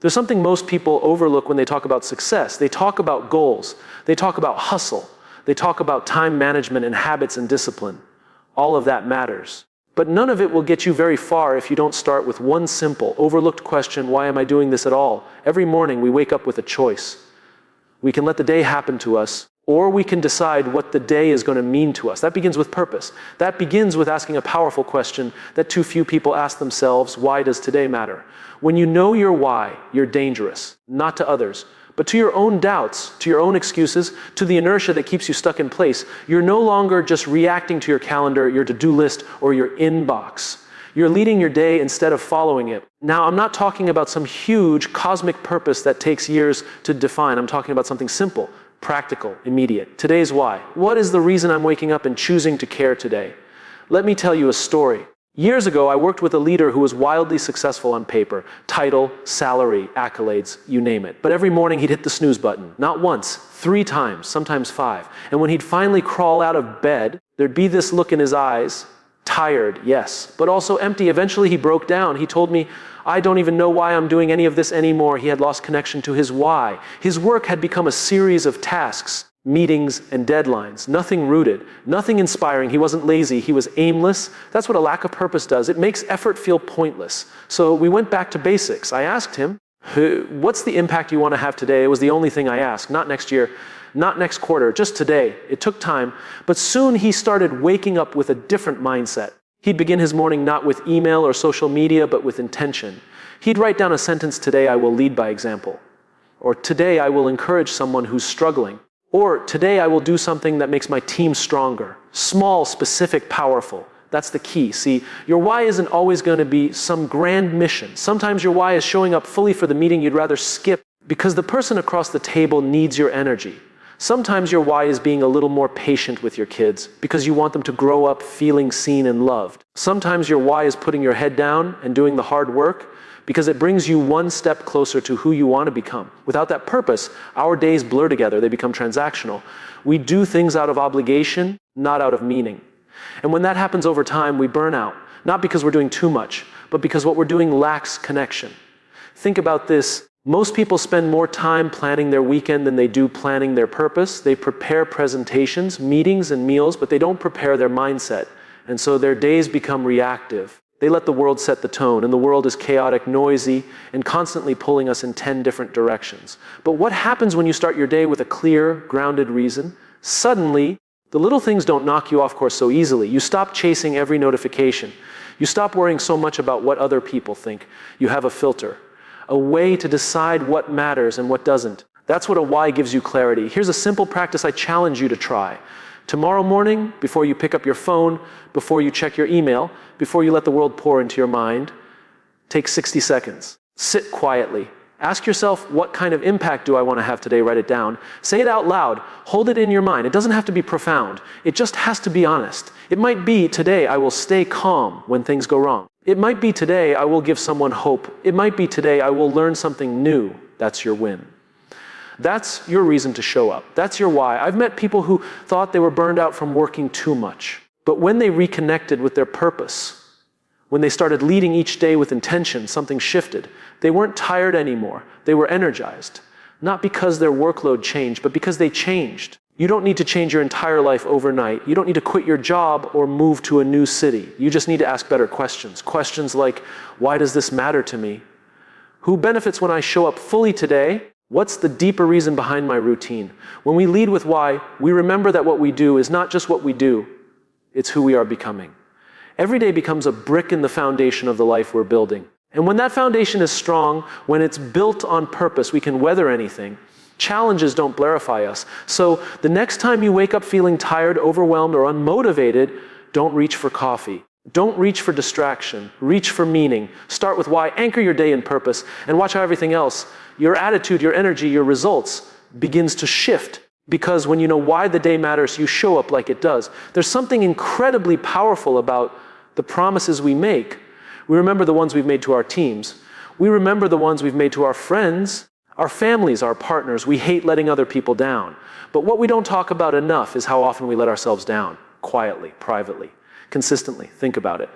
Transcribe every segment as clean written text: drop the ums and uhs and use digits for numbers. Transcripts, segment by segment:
There's something most people overlook when they talk about success. They talk about goals. They talk about hustle. They talk about time management and habits and discipline. All of that matters. But none of it will get you very far if you don't start with one simple, overlooked question: why am I doing this at all? Every morning we wake up with a choice. We can let the day happen to us, or we can decide what the day is going to mean to us. That begins with purpose. That begins with asking a powerful question that too few people ask themselves: why does today matter? When you know your why, you're dangerous, not to others, but to your own doubts, to your own excuses, to the inertia that keeps you stuck in place. You're no longer just reacting to your calendar, your to-do list, or your inbox. You're leading your day instead of following it. Now, I'm not talking about some huge cosmic purpose that takes years to define. I'm talking about something simple, practical, immediate. Today's why. What is the reason I'm waking up and choosing to care today? Let me tell you a story. Years ago, I worked with a leader who was wildly successful on paper. Title, salary, accolades, you name it. But every morning he'd hit the snooze button. Not once, 3 times, sometimes 5. And when he'd finally crawl out of bed, there'd be this look in his eyes. Tired, yes, but also empty. Eventually he broke down. He told me, I don't even know why I'm doing any of this anymore. He had lost connection to his why. His work had become a series of tasks, meetings, and deadlines. Nothing rooted, nothing inspiring. He wasn't lazy, he was aimless. That's what a lack of purpose does. It makes effort feel pointless. So we went back to basics. I asked him, what's the impact you want to have today? It was the only thing I asked. Not next year, not next quarter, just today. It took time, but soon he started waking up with a different mindset. He'd begin his morning not with email or social media, but with intention. He'd write down a sentence: today I will lead by example. Or today I will encourage someone who's struggling. Or today I will do something that makes my team stronger. Small, specific, powerful. That's the key. See, your why isn't always going to be some grand mission. Sometimes your why is showing up fully for the meeting you'd rather skip because the person across the table needs your energy. Sometimes your why is being a little more patient with your kids because you want them to grow up feeling seen and loved. Sometimes your why is putting your head down and doing the hard work because it brings you one step closer to who you want to become. Without that purpose, our days blur together. They become transactional. We do things out of obligation, not out of meaning. And when that happens over time, we burn out, not because we're doing too much, but because what we're doing lacks connection. Think about this. Most people spend more time planning their weekend than they do planning their purpose. They prepare presentations, meetings, and meals, but they don't prepare their mindset. And so their days become reactive. They let the world set the tone, and the world is chaotic, noisy, and constantly pulling us in 10 different directions. But what happens when you start your day with a clear, grounded reason? Suddenly, the little things don't knock you off course so easily. You stop chasing every notification. You stop worrying so much about what other people think. You have a filter, a way to decide what matters and what doesn't. That's what a why gives you clarity. Here's a simple practice I challenge you to try. Tomorrow morning, before you pick up your phone, before you check your email, before you let the world pour into your mind, take 60 seconds. Sit quietly. Ask yourself, what kind of impact do I want to have today? Write it down. Say it out loud. Hold it in your mind. It doesn't have to be profound. It just has to be honest. It might be, today I will stay calm when things go wrong. It might be, today I will give someone hope. It might be, today I will learn something new. That's your win. That's your reason to show up. That's your why. I've met people who thought they were burned out from working too much. But when they reconnected with their purpose, when they started leading each day with intention, something shifted. They weren't tired anymore. They were energized. Not because their workload changed, but because they changed. You don't need to change your entire life overnight. You don't need to quit your job or move to a new city. You just need to ask better questions. Questions like, why does this matter to me? Who benefits when I show up fully today? What's the deeper reason behind my routine? When we lead with why, we remember that what we do is not just what we do, it's who we are becoming. Every day becomes a brick in the foundation of the life we're building. And when that foundation is strong, when it's built on purpose, we can weather anything. Challenges don't blarify us. So the next time you wake up feeling tired, overwhelmed, or unmotivated, don't reach for coffee. Don't reach for distraction. Reach for meaning. Start with why. Anchor your day in purpose. And watch how everything else, your attitude, your energy, your results, begins to shift. Because when you know why the day matters, you show up like it does. There's something incredibly powerful about the promises we make. We remember the ones we've made to our teams. We remember the ones we've made to our friends, our families, our partners. We hate letting other people down. But what we don't talk about enough is how often we let ourselves down, quietly, privately, consistently. Think about it.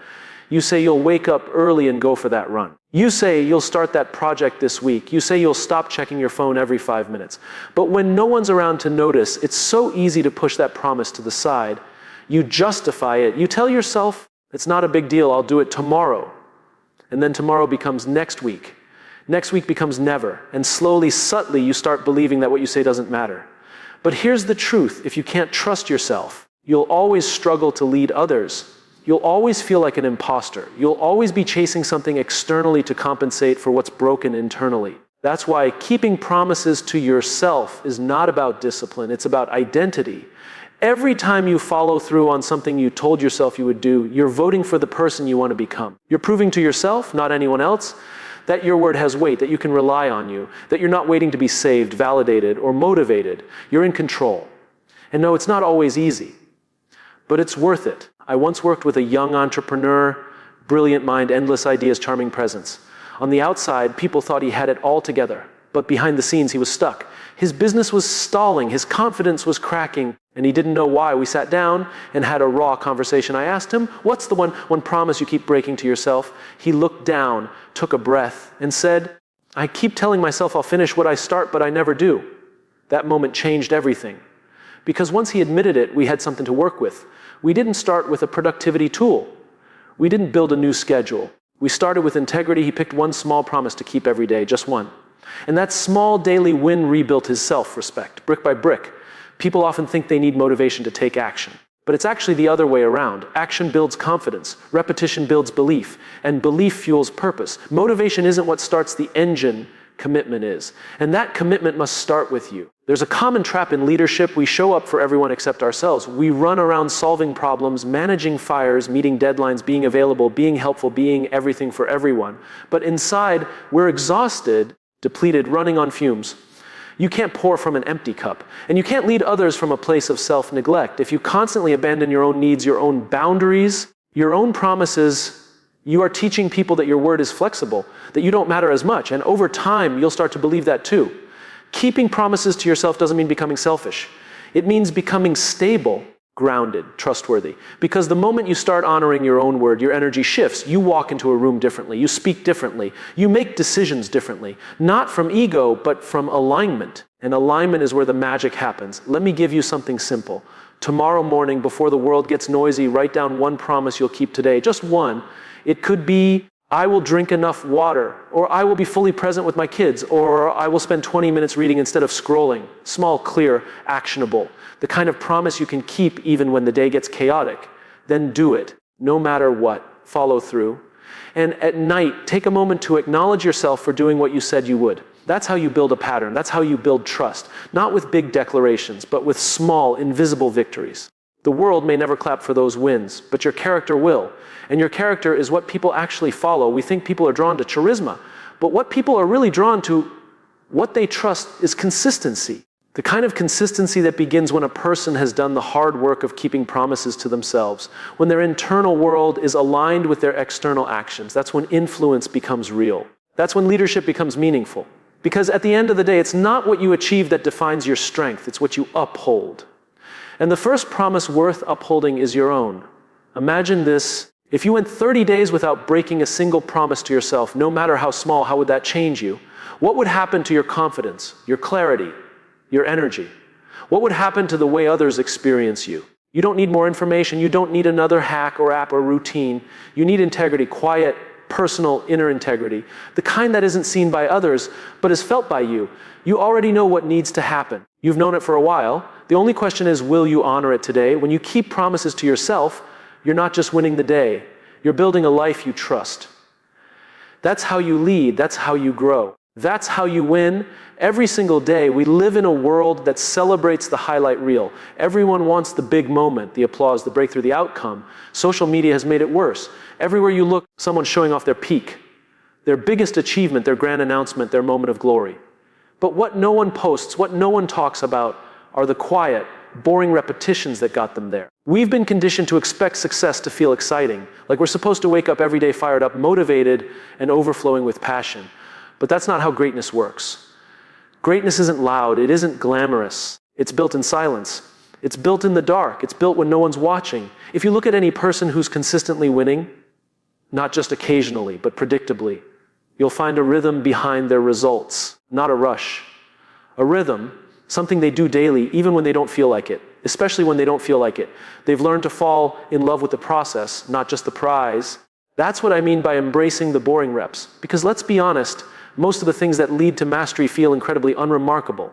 You say you'll wake up early and go for that run. You say you'll start that project this week. You say you'll stop checking your phone every 5 minutes. But when no one's around to notice, it's so easy to push that promise to the side. You justify it. You tell yourself, it's not a big deal, I'll do it tomorrow. And then tomorrow becomes next week. Next week becomes never. And slowly, subtly, you start believing that what you say doesn't matter. But here's the truth. If you can't trust yourself, you'll always struggle to lead others. You'll always feel like an imposter. You'll always be chasing something externally to compensate for what's broken internally. That's why keeping promises to yourself is not about discipline. It's about identity. Every time you follow through on something you told yourself you would do, you're voting for the person you want to become. You're proving to yourself, not anyone else, that your word has weight, that you can rely on you, that you're not waiting to be saved, validated, or motivated. You're in control. And no, it's not always easy, but it's worth it. I once worked with a young entrepreneur, brilliant mind, endless ideas, charming presence. On the outside, people thought he had it all together, but behind the scenes, he was stuck. His business was stalling, his confidence was cracking, and he didn't know why. We sat down and had a raw conversation. I asked him, what's the one promise you keep breaking to yourself? He looked down, took a breath, and said, I keep telling myself I'll finish what I start, but I never do. That moment changed everything. Because once he admitted it, we had something to work with. We didn't start with a productivity tool. We didn't build a new schedule. We started with integrity. He picked one small promise to keep every day, just one. And that small daily win rebuilt his self-respect, brick by brick. People often think they need motivation to take action. But it's actually the other way around. Action builds confidence, repetition builds belief, and belief fuels purpose. Motivation isn't what starts the engine, commitment is. And that commitment must start with you. There's a common trap in leadership. We show up for everyone except ourselves. We run around solving problems, managing fires, meeting deadlines, being available, being helpful, being everything for everyone. But inside, we're exhausted, depleted, running on fumes. You can't pour from an empty cup. And you can't lead others from a place of self-neglect. If you constantly abandon your own needs, your own boundaries, your own promises, you are teaching people that your word is flexible, that you don't matter as much. And over time, you'll start to believe that too. Keeping promises to yourself doesn't mean becoming selfish. It means becoming stable, grounded, trustworthy. Because the moment you start honoring your own word, your energy shifts. You walk into a room differently. You speak differently. You make decisions differently. Not from ego, but from alignment. And alignment is where the magic happens. Let me give you something simple. Tomorrow morning, before the world gets noisy, write down one promise you'll keep today. Just one. It could be, I will drink enough water, or I will be fully present with my kids, or I will spend 20 minutes reading instead of scrolling. Small, clear, actionable. The kind of promise you can keep even when the day gets chaotic. Then do it, no matter what. Follow through. And at night, take a moment to acknowledge yourself for doing what you said you would. That's how you build a pattern. That's how you build trust. Not with big declarations, but with small, invisible victories. The world may never clap for those wins, but your character will. And your character is what people actually follow. We think people are drawn to charisma, but what people are really drawn to, what they trust, is consistency. The kind of consistency that begins when a person has done the hard work of keeping promises to themselves, when their internal world is aligned with their external actions. That's when influence becomes real. That's when leadership becomes meaningful. Because at the end of the day, it's not what you achieve that defines your strength, it's what you uphold. And the first promise worth upholding is your own. Imagine this. If you went 30 days without breaking a single promise to yourself, no matter how small, how would that change you? What would happen to your confidence, your clarity, your energy? What would happen to the way others experience you? You don't need more information. You don't need another hack or app or routine. You need integrity, quiet, personal, inner integrity. The kind that isn't seen by others, but is felt by you. You already know what needs to happen. You've known it for a while. The only question is, will you honor it today? When you keep promises to yourself, you're not just winning the day. You're building a life you trust. That's how you lead. That's how you grow. That's how you win. Every single day, we live in a world that celebrates the highlight reel. Everyone wants the big moment, the applause, the breakthrough, the outcome. Social media has made it worse. Everywhere you look, someone's showing off their peak, their biggest achievement, their grand announcement, their moment of glory. But what no one posts, what no one talks about, are the quiet, boring repetitions that got them there. We've been conditioned to expect success to feel exciting, like we're supposed to wake up every day fired up, motivated, and overflowing with passion. But that's not how greatness works. Greatness isn't loud, it isn't glamorous. It's built in silence. It's built in the dark. It's built when no one's watching. If you look at any person who's consistently winning, not just occasionally, but predictably. You'll find a rhythm behind their results, not a rush. A rhythm, something they do daily, even when they don't feel like it, especially when they don't feel like it. They've learned to fall in love with the process, not just the prize. That's what I mean by embracing the boring reps. Because let's be honest, most of the things that lead to mastery feel incredibly unremarkable.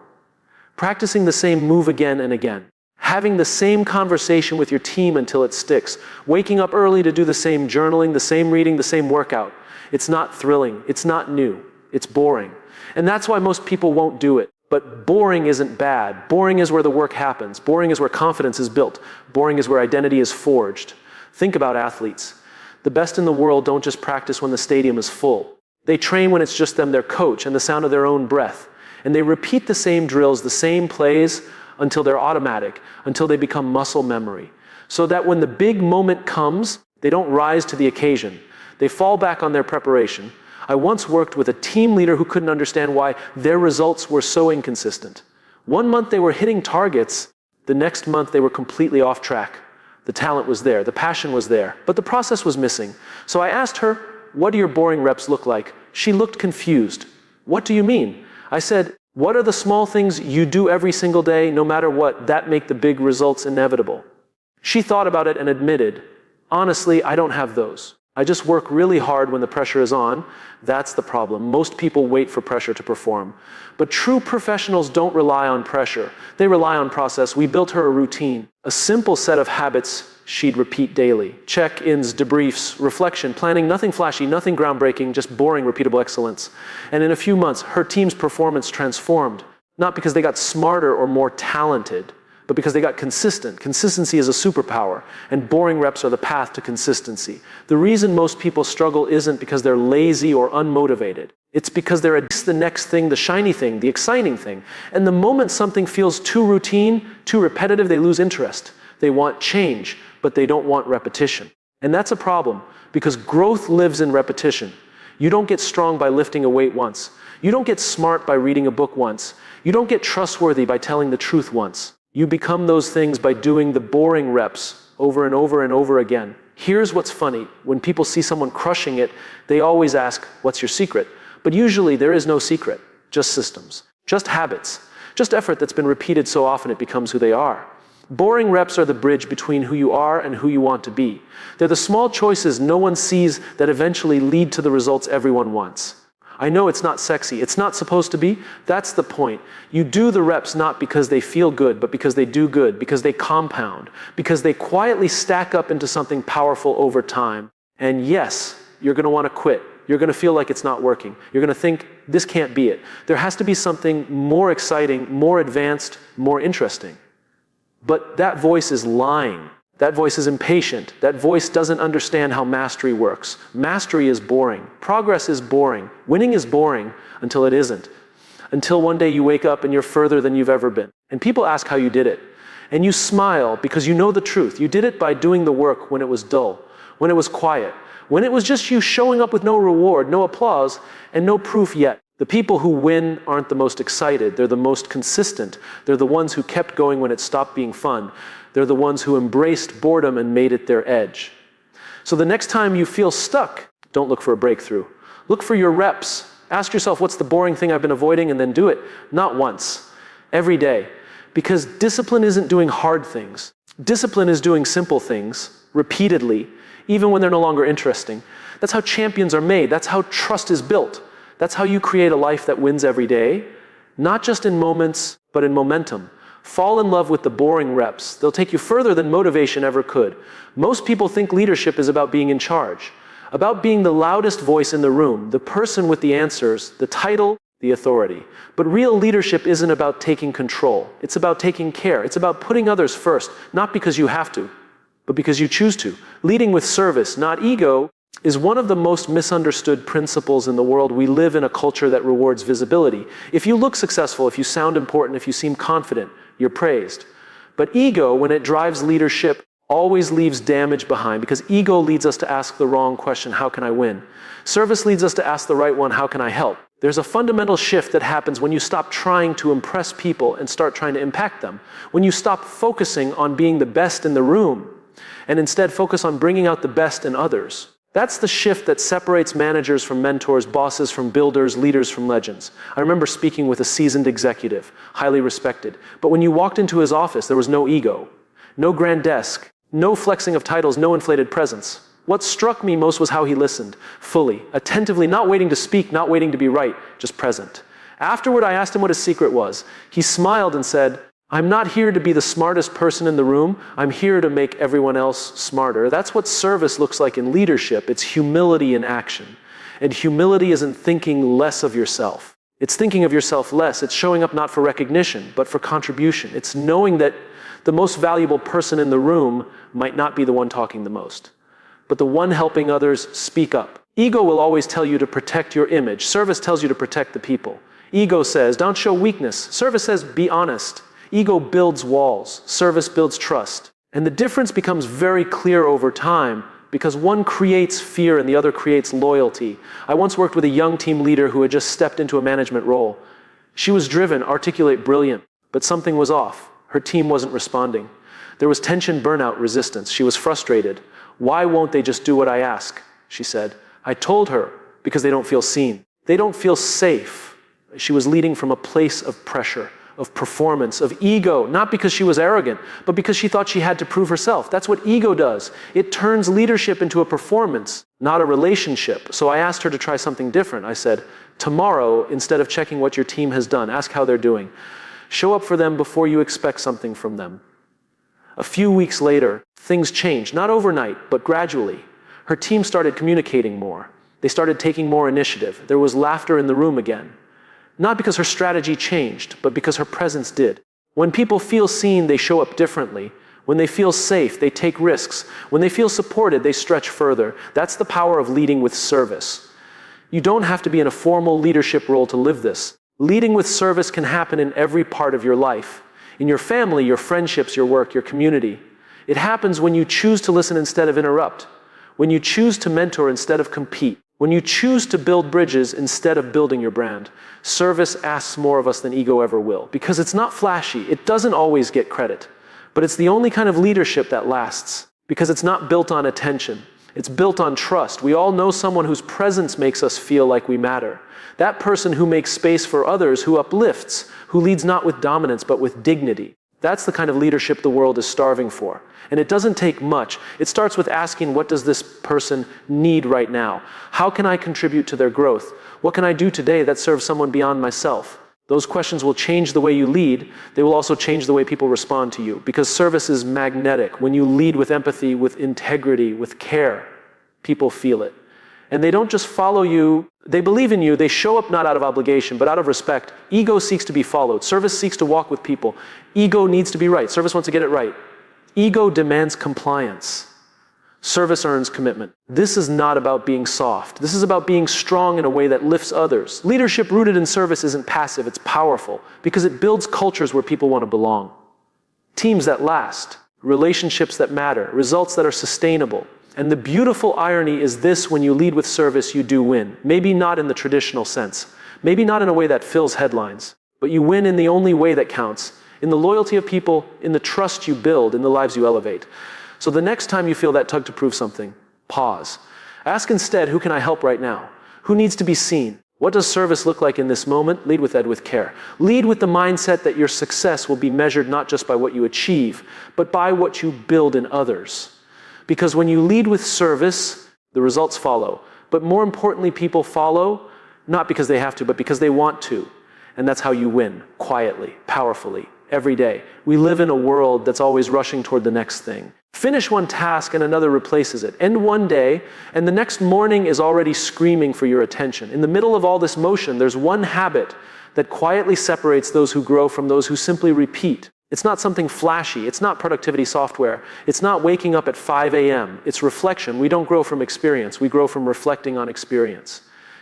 Practicing the same move again and again. Having the same conversation with your team until it sticks. Waking up early to do the same journaling, the same reading, the same workout. It's not thrilling. It's not new. It's boring. And that's why most people won't do it. But boring isn't bad. Boring is where the work happens. Boring is where confidence is built. Boring is where identity is forged. Think about athletes. The best in the world don't just practice when the stadium is full. They train when it's just them, their coach, and the sound of their own breath. And they repeat the same drills, the same plays, until they're automatic, until they become muscle memory. So that when the big moment comes, they don't rise to the occasion. They fall back on their preparation. I once worked with a team leader who couldn't understand why their results were so inconsistent. One month they were hitting targets, the next month they were completely off track. The talent was there, the passion was there, but the process was missing. So I asked her, what do your boring reps look like? She looked confused. What do you mean? I said, what are the small things you do every single day, no matter what, that make the big results inevitable? She thought about it and admitted, honestly, I don't have those. I just work really hard when the pressure is on. That's the problem. Most people wait for pressure to perform. But true professionals don't rely on pressure. They rely on process. We built her a routine, a simple set of habits she'd repeat daily. Check-ins, debriefs, reflection, planning, nothing flashy, nothing groundbreaking, just boring, repeatable excellence. And in a few months, her team's performance transformed. Not because they got smarter or more talented, but because they got consistent. Consistency is a superpower, and boring reps are the path to consistency. The reason most people struggle isn't because they're lazy or unmotivated. It's because they're at the next thing, the shiny thing, the exciting thing. And the moment something feels too routine, too repetitive, they lose interest. They want change, but they don't want repetition. And that's a problem, because growth lives in repetition. You don't get strong by lifting a weight once. You don't get smart by reading a book once. You don't get trustworthy by telling the truth once. You become those things by doing the boring reps over and over and over again. Here's what's funny. When people see someone crushing it, they always ask, what's your secret? But usually there is no secret, just systems, just habits, just effort that's been repeated so often it becomes who they are. Boring reps are the bridge between who you are and who you want to be. They're the small choices no one sees that eventually lead to the results everyone wants. I know it's not sexy. It's not supposed to be. That's the point. You do the reps not because they feel good, but because they do good, because they compound, because they quietly stack up into something powerful over time. And yes, you're going to want to quit. You're going to feel like it's not working. You're going to think, this can't be it. There has to be something more exciting, more advanced, more interesting. But that voice is lying. That voice is impatient. That voice doesn't understand how mastery works. Mastery is boring. Progress is boring. Winning is boring until it isn't. Until one day you wake up and you're further than you've ever been. And people ask how you did it. And you smile because you know the truth. You did it by doing the work when it was dull, when it was quiet, when it was just you showing up with no reward, no applause, and no proof yet. The people who win aren't the most excited. They're the most consistent. They're the ones who kept going when it stopped being fun. They're the ones who embraced boredom and made it their edge. So the next time you feel stuck, don't look for a breakthrough. Look for your reps. Ask yourself, what's the boring thing I've been avoiding, and then do it. Not once, every day. Because discipline isn't doing hard things. Discipline is doing simple things, repeatedly, even when they're no longer interesting. That's how champions are made. That's how trust is built. That's how you create a life that wins every day, not just in moments, but in momentum. Fall in love with the boring reps. They'll take you further than motivation ever could. Most people think leadership is about being in charge, about being the loudest voice in the room, the person with the answers, the title, the authority. But real leadership isn't about taking control. It's about taking care. It's about putting others first, not because you have to, but because you choose to. Leading with service, not ego, is one of the most misunderstood principles in the world. We live in a culture that rewards visibility. If you look successful, if you sound important, if you seem confident, you're praised. But ego, when it drives leadership, always leaves damage behind, because ego leads us to ask the wrong question, how can I win? Service leads us to ask the right one, how can I help? There's a fundamental shift that happens when you stop trying to impress people and start trying to impact them. When you stop focusing on being the best in the room and instead focus on bringing out the best in others. That's the shift that separates managers from mentors, bosses from builders, leaders from legends. I remember speaking with a seasoned executive, highly respected. But when you walked into his office, there was no ego, no grand desk, no flexing of titles, no inflated presence. What struck me most was how he listened, fully, attentively, not waiting to speak, not waiting to be right, just present. Afterward, I asked him what his secret was. He smiled and said, "I'm not here to be the smartest person in the room. I'm here to make everyone else smarter." That's what service looks like in leadership. It's humility in action. And humility isn't thinking less of yourself. It's thinking of yourself less. It's showing up not for recognition, but for contribution. It's knowing that the most valuable person in the room might not be the one talking the most, but the one helping others speak up. Ego will always tell you to protect your image. Service tells you to protect the people. Ego says, don't show weakness. Service says, be honest. Ego builds walls. Service builds trust. And the difference becomes very clear over time because one creates fear and the other creates loyalty. I once worked with a young team leader who had just stepped into a management role. She was driven, articulate, brilliant, but something was off. Her team wasn't responding. There was tension, burnout, resistance. She was frustrated. "Why won't they just do what I ask?" she said. I told her, because they don't feel seen. They don't feel safe. She was leading from a place of pressure, of performance, of ego, not because she was arrogant, but because she thought she had to prove herself. That's what ego does. It turns leadership into a performance, not a relationship. So I asked her to try something different. I said, tomorrow, instead of checking what your team has done, ask how they're doing. Show up for them before you expect something from them. A few weeks later, things changed, not overnight, but gradually. Her team started communicating more. They started taking more initiative. There was laughter in the room again. Not because her strategy changed, but because her presence did. When people feel seen, they show up differently. When they feel safe, they take risks. When they feel supported, they stretch further. That's the power of leading with service. You don't have to be in a formal leadership role to live this. Leading with service can happen in every part of your life. In your family, your friendships, your work, your community. It happens when you choose to listen instead of interrupt. When you choose to mentor instead of compete. When you choose to build bridges instead of building your brand. Service asks more of us than ego ever will. Because it's not flashy. It doesn't always get credit. But it's the only kind of leadership that lasts. Because it's not built on attention. It's built on trust. We all know someone whose presence makes us feel like we matter. That person who makes space for others, who uplifts, who leads not with dominance but with dignity. That's the kind of leadership the world is starving for. And it doesn't take much. It starts with asking, what does this person need right now? How can I contribute to their growth? What can I do today that serves someone beyond myself? Those questions will change the way you lead. They will also change the way people respond to you. Because service is magnetic. When you lead with empathy, with integrity, with care, people feel it. And they don't just follow you, they believe in you, they show up not out of obligation, but out of respect. Ego seeks to be followed. Service seeks to walk with people. Ego needs to be right. Service wants to get it right. Ego demands compliance. Service earns commitment. This is not about being soft. This is about being strong in a way that lifts others. Leadership rooted in service isn't passive, it's powerful, because it builds cultures where people want to belong. Teams that last, relationships that matter, results that are sustainable. And the beautiful irony is this: when you lead with service, you do win. Maybe not in the traditional sense. Maybe not in a way that fills headlines. But you win in the only way that counts. In the loyalty of people, in the trust you build, in the lives you elevate. So the next time you feel that tug to prove something, pause. Ask instead, who can I help right now? Who needs to be seen? What does service look like in this moment? Lead with Ed with care. Lead with the mindset that your success will be measured not just by what you achieve, but by what you build in others. Because when you lead with service, the results follow. But more importantly, people follow, not because they have to, but because they want to. And that's how you win, quietly, powerfully, every day. We live in a world that's always rushing toward the next thing. Finish one task and another replaces it. End one day, and the next morning is already screaming for your attention. In the middle of all this motion, there's one habit that quietly separates those who grow from those who simply repeat. It's not something flashy. It's not productivity software. It's not waking up at 5 a.m. It's reflection. We don't grow from experience. We grow from reflecting on experience.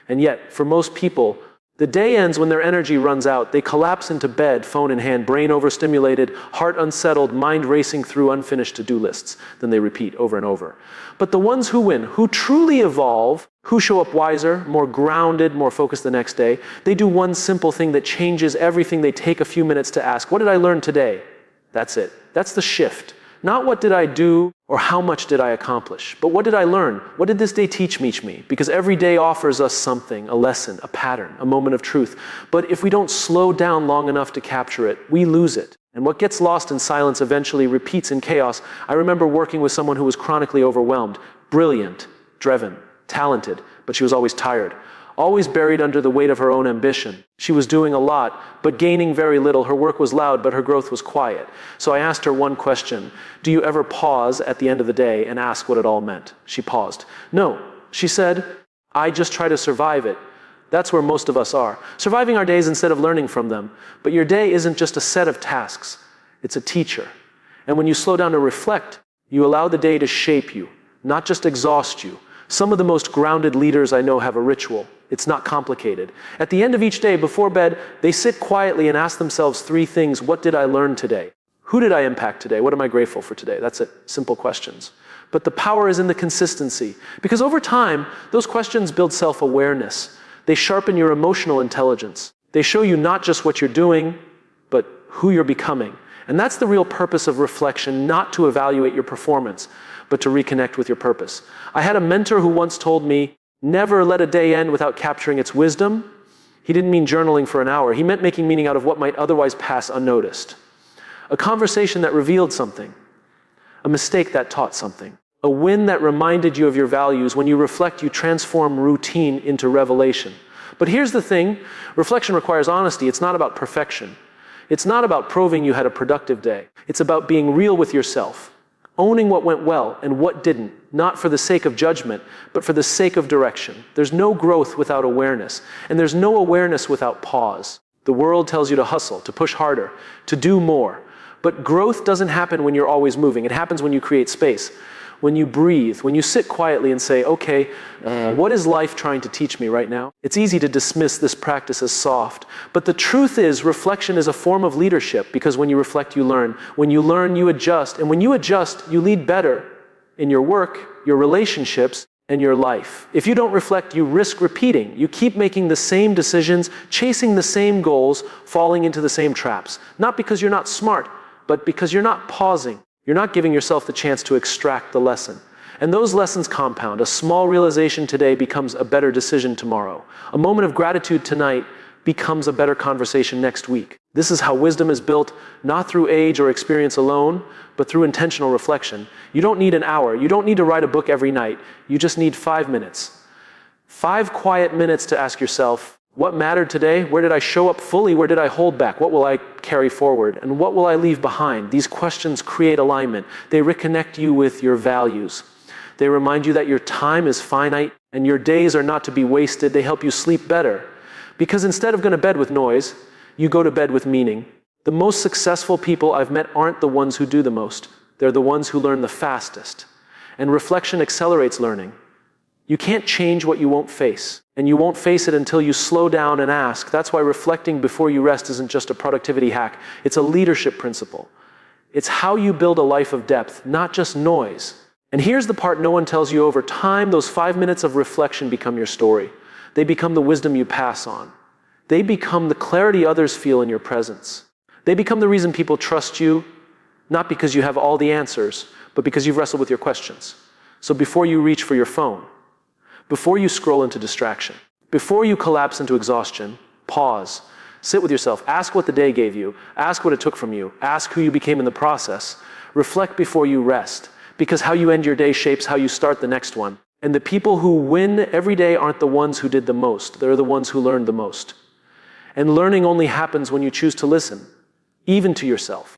And yet, for most people, the day ends when their energy runs out. They collapse into bed, phone in hand, brain overstimulated, heart unsettled, mind racing through unfinished to-do lists. Then they repeat over and over. But the ones who win, who truly evolve, who show up wiser, more grounded, more focused the next day, they do one simple thing that changes everything. They take a few minutes to ask, what did I learn today? That's it. That's the shift. Not what did I do or how much did I accomplish, but what did I learn? What did this day teach me? Because every day offers us something, a lesson, a pattern, a moment of truth. But if we don't slow down long enough to capture it, we lose it. And what gets lost in silence eventually repeats in chaos. I remember working with someone who was chronically overwhelmed, brilliant, driven, talented, but she was always tired. Always buried under the weight of her own ambition. She was doing a lot, but gaining very little. Her work was loud, but her growth was quiet. So I asked her one question. Do you ever pause at the end of the day and ask what it all meant? She paused. No, she said, I just try to survive it. That's where most of us are. Surviving our days instead of learning from them. But your day isn't just a set of tasks. It's a teacher. And when you slow down to reflect, you allow the day to shape you, not just exhaust you. Some of the most grounded leaders I know have a ritual. It's not complicated. At the end of each day, before bed, they sit quietly and ask themselves 3 things. What did I learn today? Who did I impact today? What am I grateful for today? That's it. Simple questions. But the power is in the consistency. Because over time, those questions build self-awareness. They sharpen your emotional intelligence. They show you not just what you're doing, but who you're becoming. And that's the real purpose of reflection, not to evaluate your performance, but to reconnect with your purpose. I had a mentor who once told me, never let a day end without capturing its wisdom. He didn't mean journaling for an hour. He meant making meaning out of what might otherwise pass unnoticed. A conversation that revealed something. A mistake that taught something. A win that reminded you of your values. When you reflect, you transform routine into revelation. But here's the thing. Reflection requires honesty. It's not about perfection. It's not about proving you had a productive day. It's about being real with yourself. Owning what went well and what didn't, not for the sake of judgment, but for the sake of direction. There's no growth without awareness, and there's no awareness without pause. The world tells you to hustle, to push harder, to do more. But growth doesn't happen when you're always moving. It happens when you create space, when you breathe, when you sit quietly and say, okay, what is life trying to teach me right now? It's easy to dismiss this practice as soft, but the truth is reflection is a form of leadership, because when you reflect, you learn. When you learn, you adjust. And when you adjust, you lead better in your work, your relationships, and your life. If you don't reflect, you risk repeating. You keep making the same decisions, chasing the same goals, falling into the same traps. Not because you're not smart, but because you're not pausing. You're not giving yourself the chance to extract the lesson. And those lessons compound. A small realization today becomes a better decision tomorrow. A moment of gratitude tonight becomes a better conversation next week. This is how wisdom is built, not through age or experience alone, but through intentional reflection. You don't need an hour. You don't need to write a book every night. You just need 5 minutes. 5 quiet minutes to ask yourself, what mattered today? Where did I show up fully? Where did I hold back? What will I carry forward? And what will I leave behind? These questions create alignment. They reconnect you with your values. They remind you that your time is finite and your days are not to be wasted. They help you sleep better. Because instead of going to bed with noise, you go to bed with meaning. The most successful people I've met aren't the ones who do the most. They're the ones who learn the fastest. And reflection accelerates learning. You can't change what you won't face. And you won't face it until you slow down and ask. That's why reflecting before you rest isn't just a productivity hack. It's a leadership principle. It's how you build a life of depth, not just noise. And here's the part no one tells you. Over time, those 5 minutes of reflection become your story. They become the wisdom you pass on. They become the clarity others feel in your presence. They become the reason people trust you, not because you have all the answers, but because you've wrestled with your questions. So before you reach for your phone, before you scroll into distraction, before you collapse into exhaustion, pause, sit with yourself, ask what the day gave you, ask what it took from you, ask who you became in the process, reflect before you rest, because how you end your day shapes how you start the next one. And the people who win every day aren't the ones who did the most, they're the ones who learned the most. And learning only happens when you choose to listen, even to yourself.